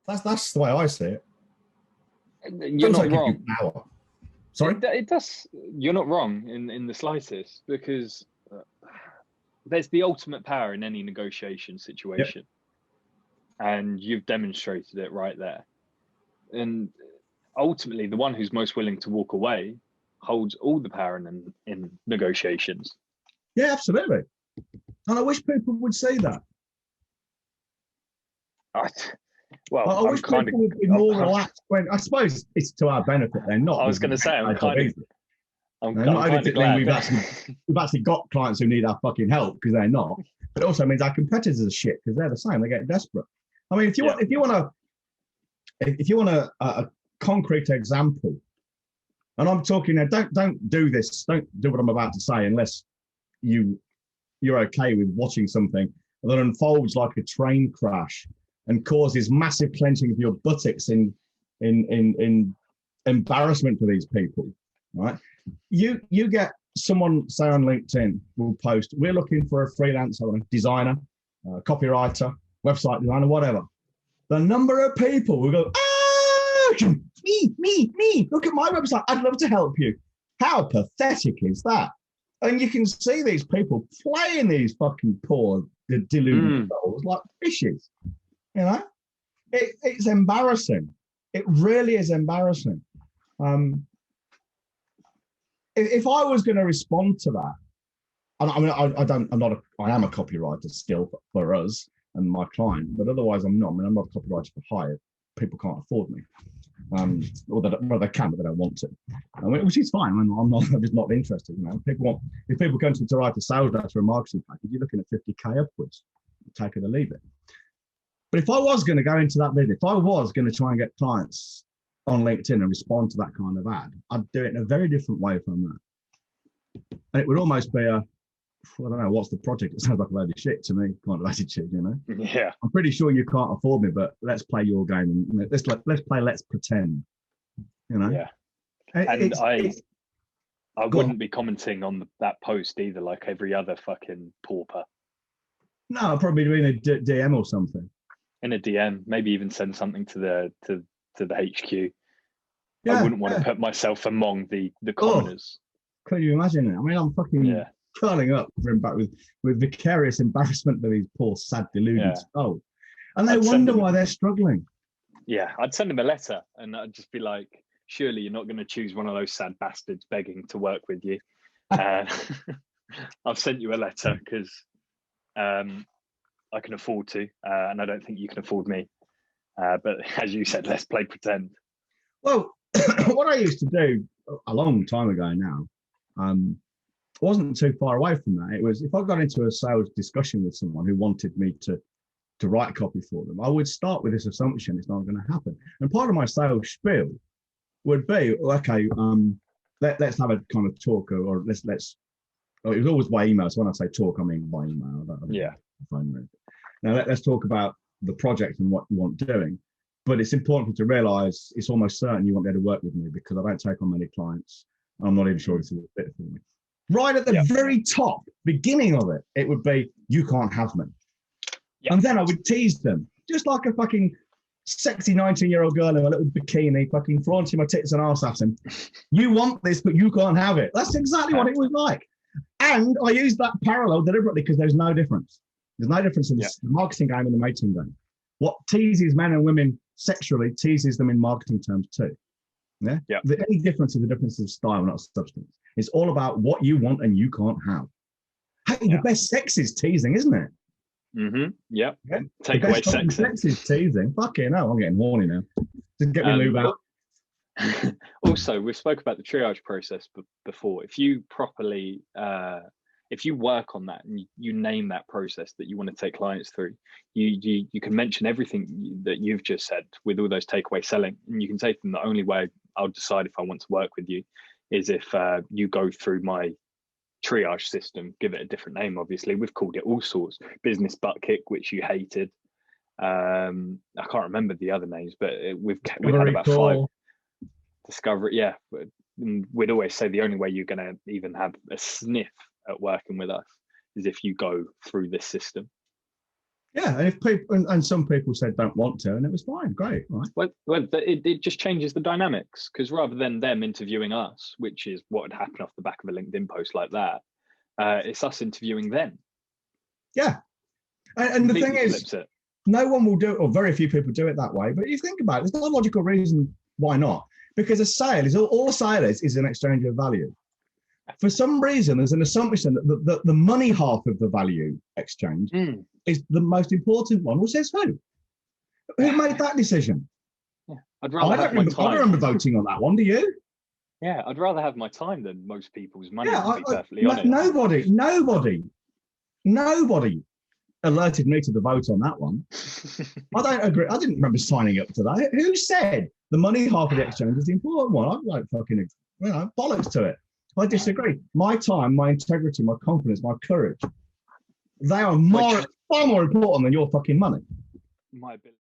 That's the way I see it. You're not wrong. Power. Sorry, it does. You're not wrong in the slightest, because there's the ultimate power in any negotiation situation, and you've demonstrated it right there. And ultimately, the one who's most willing to walk away holds all the power in negotiations. Yeah, absolutely. And I wish people would say that. I wish people would be more relaxed. When I suppose it's to our benefit. They're not. I was going to say, I'm kind of glad. We've actually got clients who need our fucking help because they're not. But it also means our competitors are shit because they're the same. They get desperate. I mean, if you want a concrete example, and I'm talking now, don't do this. Don't do what I'm about to say unless you're okay with watching something that unfolds like a train crash and causes massive clenching of your buttocks in embarrassment for these people, right? You get someone, say on LinkedIn, will post, we're looking for a freelance designer, copywriter, website designer, whatever. The number of people will go, me, look at my website, I'd love to help you. How pathetic is that? And you can see these people playing these fucking poor, deluded souls like fishes. You know, it's embarrassing. It really is embarrassing. If I was going to respond to that, I am a copywriter still for us and my client, but otherwise I'm not. I mean, I'm not a copywriter for hire. People can't afford me. Or they can, but they don't want to, which is fine. I'm just not interested. You know, if people come to write a sales letter or a marketing package, you're looking at 50k upwards. Take it or leave it. But if I was going to go into that business, if I was going to try and get clients on LinkedIn and respond to that kind of ad, I'd do it in a very different way from that. And it would almost be I don't know, what's the project? It sounds like a load of shit to me, kind of attitude, you know? Yeah. I'm pretty sure you can't afford me, but let's play your game and let's pretend, you know? Yeah. I wouldn't be commenting on that post either, like every other fucking pauper. No, I'll probably be doing a DM or something. In a DM, maybe even send something to the HQ. Yeah, I wouldn't want to put myself among the commoners. Could you imagine it? I mean, I'm fucking curling up from back with vicarious embarrassment for these poor, sad, deluded souls. And they wonder why they're struggling. Yeah, I'd send them a letter and I'd just be like, surely you're not going to choose one of those sad bastards begging to work with you. I've sent you a letter because I can afford to, and I don't think you can afford me. But as you said, let's play pretend. Well, what I used to do a long time ago now, wasn't too far away from that. It was if I got into a sales discussion with someone who wanted me to write copy for them, I would start with this assumption it's not going to happen. And part of my sales spiel would be, okay, let's have a kind of talk, or let's. It was always by email. So when I say talk, I mean by email. Now let's talk about the project and what you want doing. But it's important to realise it's almost certain you won't be able to work with me because I don't take on many clients. I'm not even sure it's a fit for me. Right at the very top, beginning of it, it would be, you can't have me. Yep. And then I would tease them, just like a fucking sexy 19-year-old girl in a little bikini, fucking flaunting my tits and arse at him. You want this, but you can't have it. That's exactly what it was like. And I used that parallel deliberately because there's no difference. There's no difference in the marketing game and the mating game. What teases men and women sexually teases them in marketing terms too. Yeah. The only difference is the difference of style, not substance. It's all about what you want and you can't have. Hey, the best sex is teasing, isn't it? Mm-hmm. Yep. Take away sex. Sex is teasing. Fucking hell, I'm getting horny now. Just get me lube out. Also, we spoke about the triage process before. If you properly, if you work on that and you name that process that you want to take clients through, you can mention everything that you've just said with all those takeaway selling, and you can say to them, the only way I'll decide if I want to work with you is if you go through my triage system. Give it a different name. Obviously, we've called it all sorts. Business butt kick, which you hated. I can't remember the other names, but we've had about 5. Discovery, and we'd always say the only way you're going to even have a sniff at working with us is if you go through this system. Yeah, and if people and some people said don't want to, and it was fine, great, right? Well, it just changes the dynamics, because rather than them interviewing us, which is what had happened off the back of a LinkedIn post like that, it's us interviewing them. Yeah, and the thing is, flips it. no one will do it, or very few people do it that way. But you think about it, there's no logical reason why not. Because a sale is all a sale is an exchange of value. For some reason, there's an assumption that the money half of the value exchange is the most important one. Well, says who? Who made that decision? Yeah. I don't remember voting on that one. Do you? Yeah, I'd rather have my time than most people's money. Yeah, to be perfectly honest. Nobody alerted me to the vote on that one. I don't agree. I didn't remember signing up to that. Who said the money half of the exchange is the important one? I'm like fucking, bollocks to it. I disagree. My time, my integrity, my confidence, my courage, they are far more important than your fucking money. My ability.